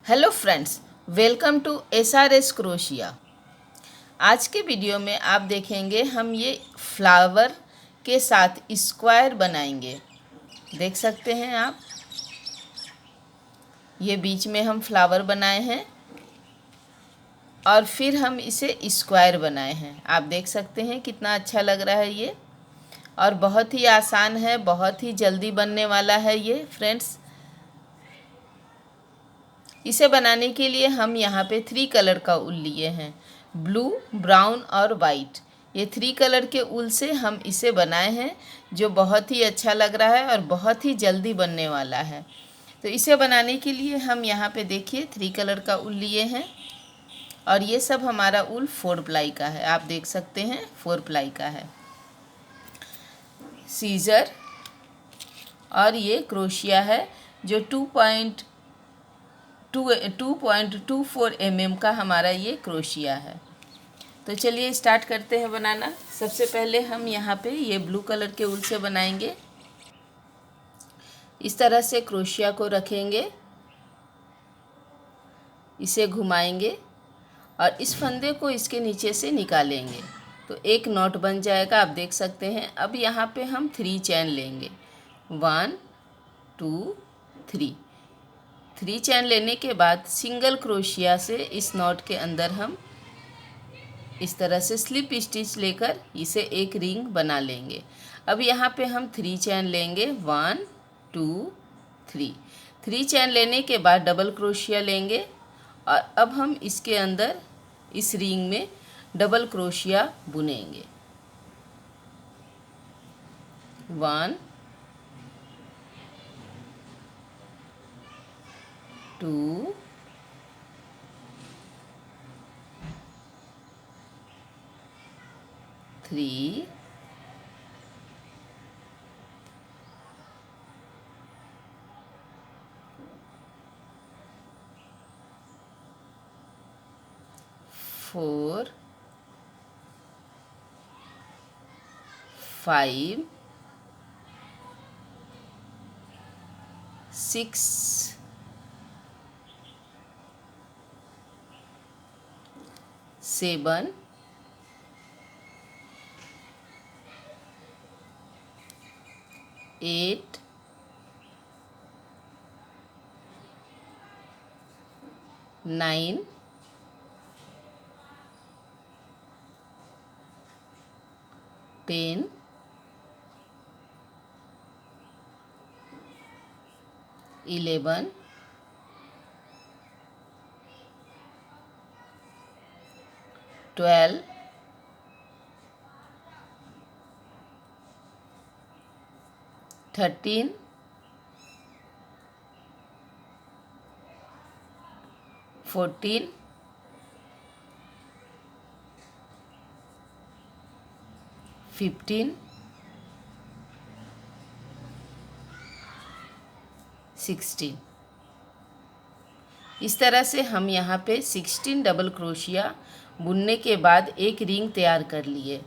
Hello friends, welcome to SRS क्रोशिया। आज के वीडियो में आप देखेंगे हम ये फ्लावर के साथ स्क्वायर बनाएंगे। देख सकते हैं आप, ये बीच में हम फ्लावर बनाए हैं और फिर हम इसे स्क्वायर बनाए हैं। आप देख सकते हैं कितना अच्छा लग रहा है ये, और बहुत ही आसान है, बहुत ही जल्दी बनने वाला है ये फ्रेंड्स। इसे बनाने के लिए हम यहाँ पे 3 कलर का ऊल लिए हैं, ब्लू, ब्राउन और वाइट। ये 3 कलर के ऊल से हम इसे बनाए हैं, जो बहुत ही अच्छा लग रहा है और बहुत ही जल्दी बनने वाला है। तो इसे बनाने के लिए हम यहाँ पे देखिए 3 कलर का ऊल लिए हैं, और ये सब हमारा ऊल 4 प्लाई का है। आप देख सकते हैं 4 प्लाई का है। सीजर और ये क्रोशिया है जो 2.24 mm का हमारा ये क्रोशिया है। तो चलिए स्टार्ट करते हैं बनाना। सबसे पहले हम यहाँ पे ये ब्लू कलर के ऊल से बनाएंगे। इस तरह से क्रोशिया को रखेंगे, इसे घुमाएंगे और इस फंदे को इसके नीचे से निकालेंगे तो एक नॉट बन जाएगा। आप देख सकते हैं। अब यहाँ पे हम 3 चैन लेंगे, 1 2 3 चैन लेने के बाद सिंगल क्रोशिया से इस नॉट के अंदर हम इस तरह से स्लिप स्टिच लेकर इसे एक रिंग बना लेंगे। अब यहाँ पे हम 3 चैन लेंगे, 1 2 3 चैन लेने के बाद डबल क्रोशिया लेंगे और अब हम इसके अंदर इस रिंग में डबल क्रोशिया बुनेंगे। 1 2 3 4 5 6 7 8 9 10 11 12 13 14 15 16। इस तरह से हम यहाँ पे 16 डबल क्रोशिया बुनने के बाद एक रिंग तैयार कर लिए।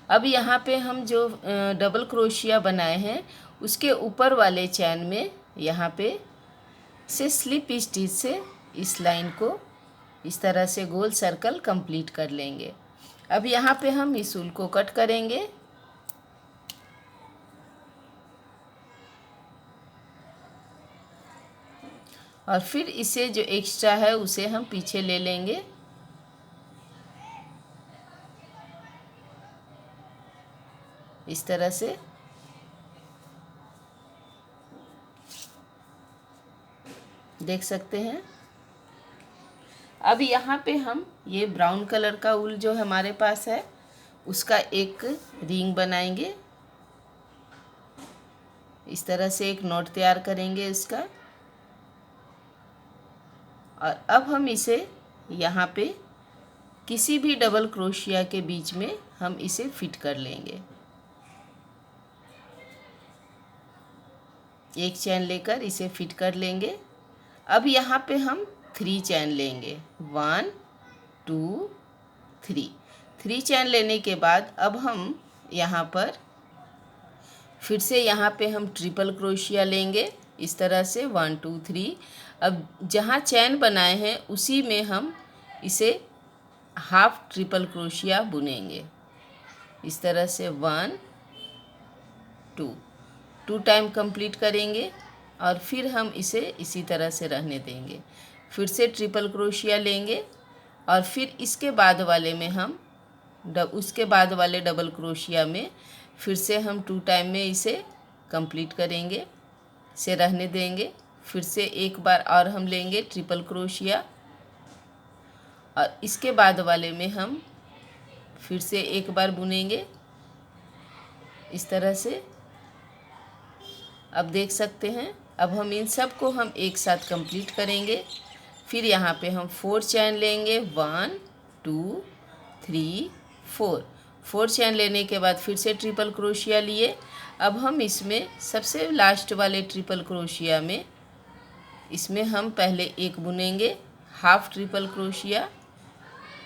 अब यहाँ पे हम जो डबल क्रोशिया बनाए हैं उसके ऊपर वाले चैन में यहाँ पे से स्लिप स्टिच से इस लाइन को इस तरह से गोल सर्कल कंप्लीट कर लेंगे। अब यहाँ पे हम इस ऊल को कट करेंगे और फिर इसे जो एक्स्ट्रा है उसे हम पीछे ले लेंगे। इस तरह से देख सकते हैं। अब यहाँ पे हम ये ब्राउन कलर का ऊल जो हमारे पास है उसका एक रिंग बनाएंगे। इस तरह से एक नॉट तैयार करेंगे इसका, और अब हम इसे यहाँ पे किसी भी डबल क्रोशिया के बीच में हम इसे फिट कर लेंगे। एक चैन लेकर इसे फिट कर लेंगे। अब यहाँ पे हम 3 चैन लेंगे, 1 2 3 चैन लेने के बाद अब हम यहाँ पर फिर से यहाँ पे हम ट्रिपल क्रोशिया लेंगे। इस तरह से 1 2 3। अब जहाँ चैन बनाए हैं उसी में हम इसे हाफ ट्रिपल क्रोशिया बुनेंगे। इस तरह से 1 2 टाइम कंप्लीट करेंगे और फिर हम इसे इसी तरह से रहने देंगे। फिर से ट्रिपल क्रोशिया लेंगे और फिर इसके बाद वाले में हम उसके बाद वाले डबल क्रोशिया में फिर से हम 2 टाइम में इसे कंप्लीट करेंगे, इसे रहने देंगे। फिर से एक बार और हम लेंगे ट्रिपल क्रोशिया और इसके बाद वाले में हम फिर से एक बार बुनेंगे इस तरह से। अब देख सकते हैं, अब हम इन सब को हम एक साथ कंप्लीट करेंगे। फिर यहाँ पे हम 4 चैन लेंगे, 1 2 3 4 चैन लेने के बाद फिर से ट्रिपल क्रोशिया लिए। अब हम इसमें सबसे लास्ट वाले ट्रिपल क्रोशिया में इसमें हम पहले एक बुनेंगे हाफ ट्रिपल क्रोशिया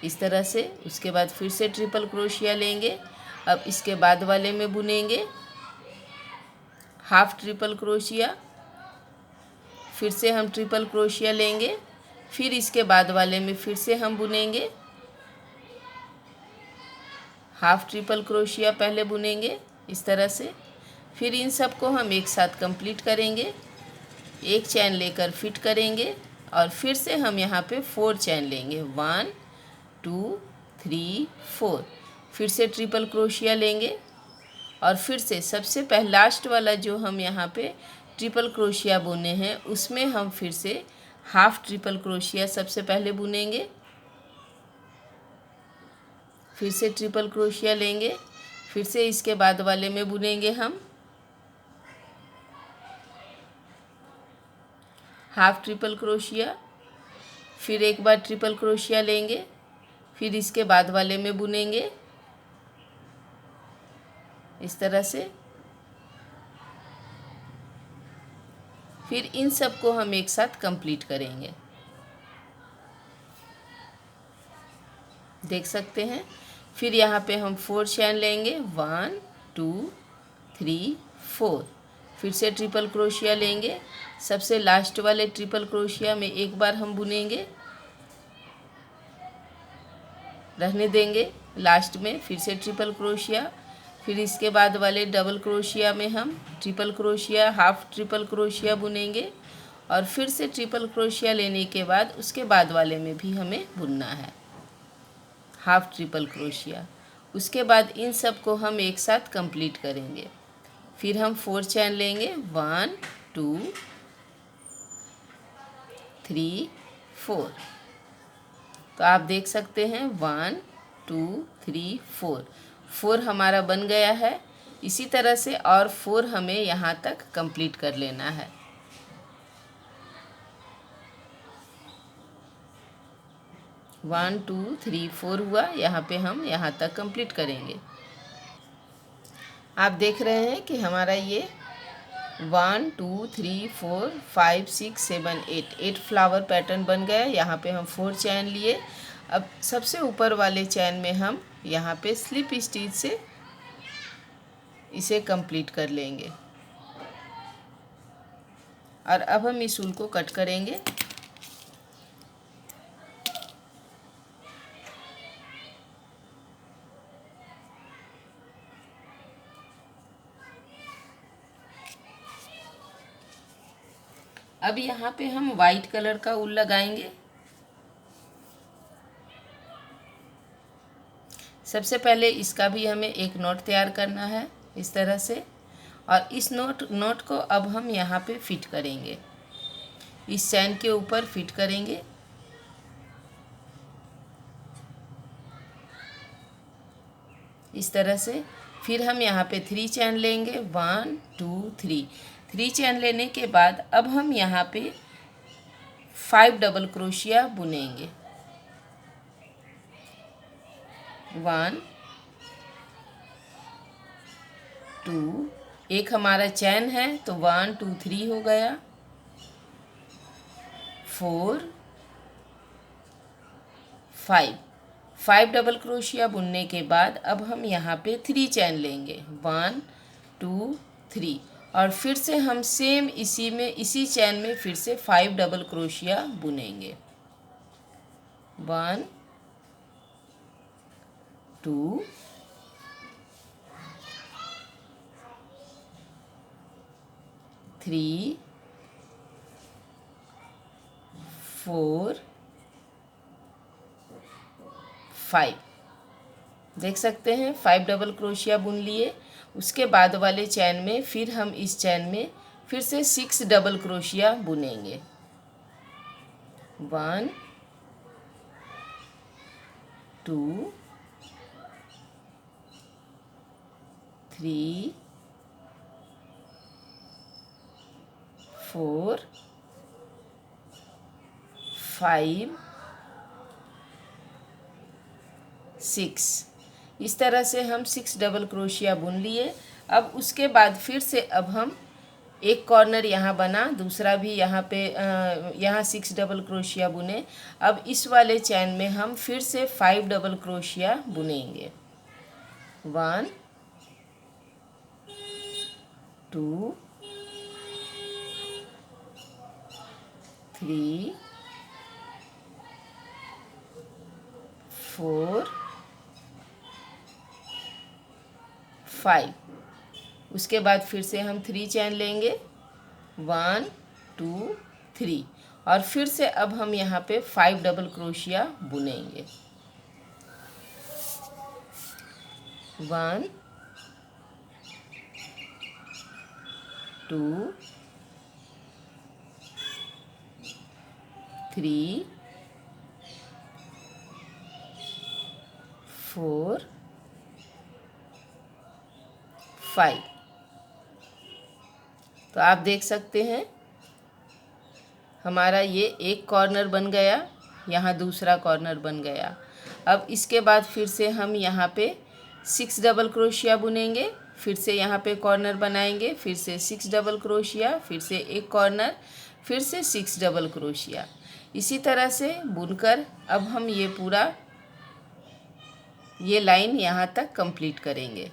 इस तरह से। उसके बाद फिर से ट्रिपल क्रोशिया लेंगे। अब इसके बाद वाले में बुनेंगे हाफ ट्रिपल क्रोशिया, फिर से हम ट्रिपल क्रोशिया लेंगे। फिर इसके बाद वाले में फिर से हम बुनेंगे हाफ ट्रिपल क्रोशिया, पहले बुनेंगे इस तरह से। फिर इन सब को हम एक साथ कंप्लीट करेंगे, एक चैन लेकर फिट करेंगे और फिर से हम यहाँ पे 4 चैन लेंगे, 1 2 3 4। फिर से ट्रिपल क्रोशिया लेंगे और फिर से सबसे लास्ट वाला जो हम यहाँ पे ट्रिपल क्रोशिया बुने हैं उसमें हम फिर से हाफ ट्रिपल क्रोशिया सबसे पहले बुनेंगे। फिर से ट्रिपल क्रोशिया लेंगे, फिर से इसके बाद वाले में बुनेंगे हम हाफ ट्रिपल क्रोशिया। फिर एक बार ट्रिपल क्रोशिया लेंगे, फिर इसके बाद वाले में बुनेंगे इस तरह से। फिर इन सब को हम एक साथ कंप्लीट करेंगे। देख सकते हैं, फिर यहाँ पे हम 4 चैन लेंगे, 1 2 3 4। फिर से ट्रिपल क्रोशिया लेंगे, सबसे लास्ट वाले ट्रिपल क्रोशिया में एक बार हम बुनेंगे, रहने देंगे लास्ट में। फिर से ट्रिपल क्रोशिया, फिर इसके बाद वाले डबल क्रोशिया में हम triple crochet half triple crochet बुनेंगे और फिर से ट्रिपल क्रोशिया लेने के बाद उसके बाद वाले में भी हमें बुनना है हाफ ट्रिपल क्रोशिया। उसके बाद इन सब को हम एक साथ कंप्लीट करेंगे। फिर हम 4 चैन लेंगे, 1 2 3 4। तो आप देख सकते हैं 1 2 3 4 हमारा बन गया है। इसी तरह से और 4 हमें यहाँ तक कंप्लीट कर लेना है। वन 2 3 4 हुआ, यहाँ पे हम यहाँ तक कंप्लीट करेंगे। आप देख रहे हैं कि हमारा ये 1 2 3 4 5 6 7 8 फ्लावर पैटर्न बन गया। यहाँ पे हम 4 चैन लिए। अब सबसे ऊपर वाले चैन में हम यहाँ पे स्लिप स्टिच से इसे कंप्लीट कर लेंगे और अब हम इस ऊल को कट करेंगे। अब यहाँ पे हम वाइट कलर का ऊल लगाएंगे। सबसे पहले इसका भी हमें एक नॉट तैयार करना है इस तरह से, और इस नॉट को अब हम यहाँ पे फिट करेंगे, इस चैन के ऊपर फिट करेंगे। इस तरह से फिर हम यहाँ पे 3 चैन लेंगे, 1 2 3 चैन लेने के बाद अब हम यहाँ पे 5 डबल क्रोशिया बुनेंगे। 1 2, एक हमारा चैन है तो 1 2 3 हो गया, 4 5 डबल क्रोशिया बुनने के बाद अब हम यहाँ पे 3 चैन लेंगे, 1 2 3 और फिर से हम सेम इसी चैन में फिर से 5 डबल क्रोशिया बुनेंगे। 1 2 3 4 5। देख सकते हैं 5 डबल क्रोशिया बुन लिए। उसके बाद वाले चैन में फिर हम इस चैन में फिर से 6 डबल क्रोशिया बुनेंगे। 1 2 3 4 5 6। इस तरह से हम 6 डबल क्रोशिया बुन लिए। अब उसके बाद फिर से अब हम एक कॉर्नर यहाँ बना, दूसरा भी यहाँ पे यहाँ 6 डबल क्रोशिया बुने। अब इस वाले चैन में हम फिर से 5 डबल क्रोशिया बुनेंगे। 1 2 3 4 5। उसके बाद फिर से हम 3 चैन लेंगे। 1 2 3 और फिर से अब हम यहाँ पे 5 डबल क्रोशिया बुनेंगे। 1 2 3 4 5। तो आप देख सकते हैं हमारा ये एक कॉर्नर बन गया, यहाँ दूसरा कॉर्नर बन गया। अब इसके बाद फिर से हम यहाँ पे 6 डबल क्रोशिया बुनेंगे, फिर से यहाँ पे कॉर्नर बनाएंगे, फिर से 6 डबल क्रोशिया, फिर से एक कॉर्नर, फिर से 6 डबल क्रोशिया। इसी तरह से बुनकर अब हम ये पूरा ये लाइन यहाँ तक कंप्लीट करेंगे।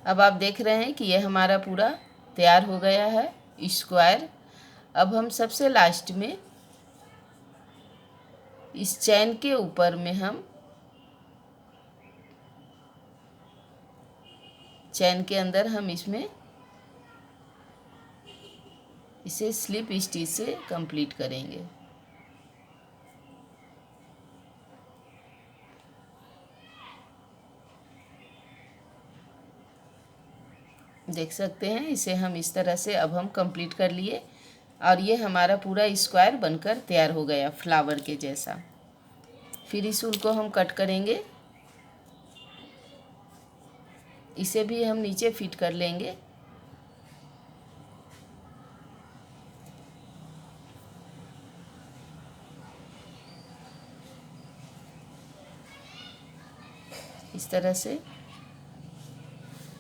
अब आप देख रहे हैं कि यह हमारा पूरा तैयार हो गया है स्क्वायर। अब हम सबसे लास्ट में इस चैन के ऊपर में हम चैन के अंदर हम इसमें इसे स्लिप स्टिच से कंप्लीट करेंगे। देख सकते हैं इसे हम इस तरह से अब हम कंप्लीट कर लिए और ये हमारा पूरा स्क्वायर बनकर तैयार हो गया फ्लावर के जैसा। फिर इस ऊल को हम कट करेंगे, इसे भी हम नीचे फिट कर लेंगे। इस तरह से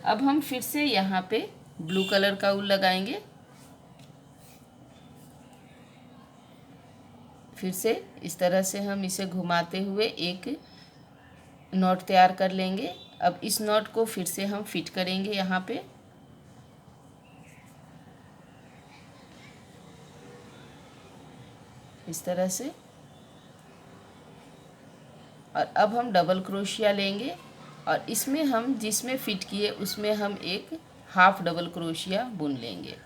अब हम फिर से यहाँ पे ब्लू कलर का ऊल लगाएंगे। फिर से इस तरह से हम इसे घुमाते हुए एक नॉट तैयार कर लेंगे। अब इस नॉट को फिर से हम फिट करेंगे यहाँ पे। इस तरह से और अब हम डबल क्रोशिया लेंगे और इसमें हम जिसमें फिट किए उसमें हम एक हाफ डबल क्रोशिया बुन लेंगे।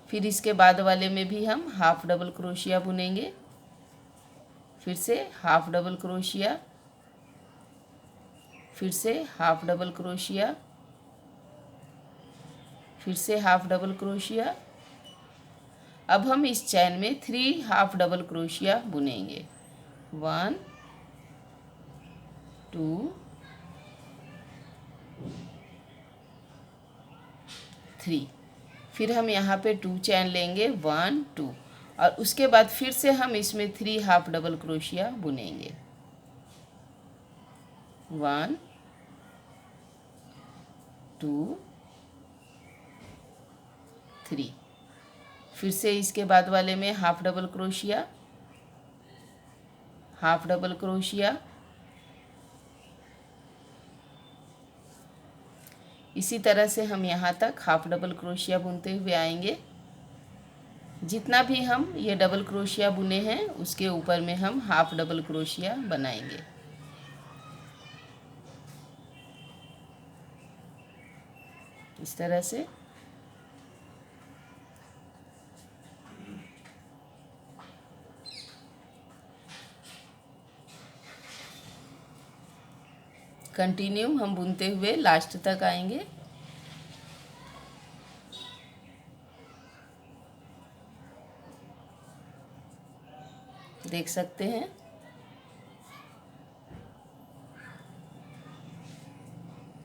फिर इसके बाद वाले में भी हम हाफ डबल क्रोशिया बुनेंगे। फिर से हाफ डबल क्रोशिया, फिर से हाफ डबल क्रोशिया, फिर से हाफ डबल क्रोशिया। अब हम इस चैन में 3 हाफ डबल क्रोशिया बुनेंगे। 1 2 3। फिर हम यहाँ पे 2 चैन लेंगे 1 2 और उसके बाद फिर से हम इसमें 3 हाफ डबल क्रोशिया बुनेंगे। 1 2 3। फिर से इसके बाद वाले में half double crochet, half double crochet, इसी तरह से हम यहाँ तक हाफ डबल क्रोशिया बुनते हुए आएंगे। जितना भी हम ये डबल क्रोशिया बुने हैं उसके ऊपर में हम हाफ डबल क्रोशिया बनाएंगे। इस तरह से कंटिन्यू हम बुनते हुए लास्ट तक आएंगे। देख सकते हैं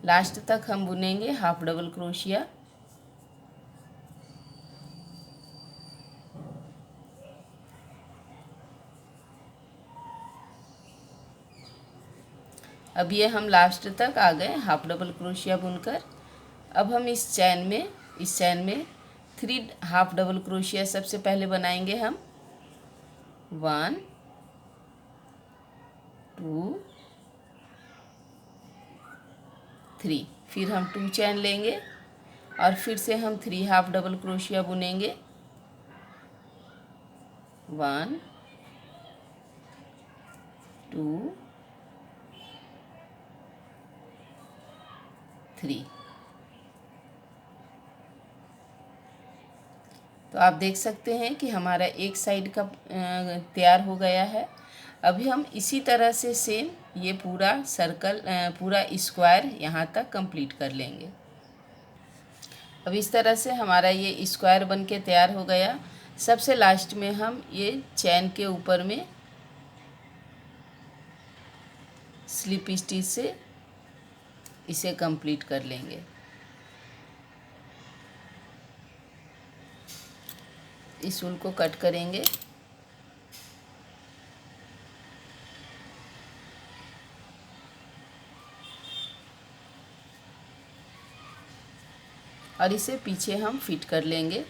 लास्ट तक हम बुनेंगे हाफ डबल क्रोशिया। अब ये हम लास्ट तक आ गए हाफ डबल क्रोशिया बुनकर। अब हम इस चैन में 3 हाफ डबल क्रोशिया सबसे पहले बनाएंगे हम। 1 2 3, फिर हम 2 चैन लेंगे और फिर से हम 3 हाफ डबल क्रोशिया बुनेंगे। 1 2 3। तो आप देख सकते हैं कि हमारा एक साइड का तैयार हो गया है। अभी हम इसी तरह से सेम ये पूरा सर्कल पूरा स्क्वायर यहाँ तक कंप्लीट कर लेंगे। अब इस तरह से हमारा ये स्क्वायर बन के तैयार हो गया। सबसे लास्ट में हम ये चैन के ऊपर में स्लिप स्टिच से इसे कंप्लीट कर लेंगे। इस ऊल को कट करेंगे। और इसे पीछे हम फिट कर लेंगे।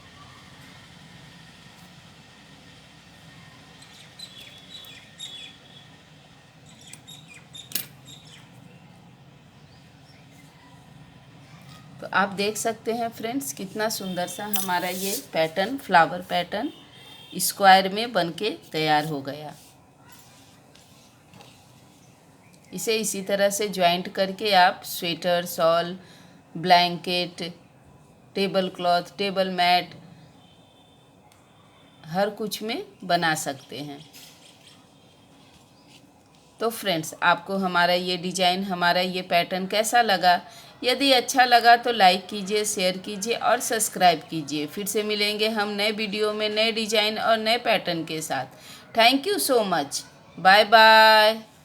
तो आप देख सकते हैं फ्रेंड्स कितना सुंदर सा हमारा ये पैटर्न फ्लावर पैटर्न स्क्वायर में बनके तैयार हो गया। इसे इसी तरह से ज्वाइंट करके आप sweater, shawl, blanket, tablecloth, table mat हर कुछ में बना सकते हैं। तो फ्रेंड्स आपको हमारा ये डिज़ाइन, हमारा ये पैटर्न कैसा लगा? यदि अच्छा लगा तो लाइक कीजिए, शेयर कीजिए और सब्सक्राइब कीजिए। फिर से मिलेंगे हम नए वीडियो में नए डिज़ाइन और नए पैटर्न के साथ। Thank you so much. Bye bye.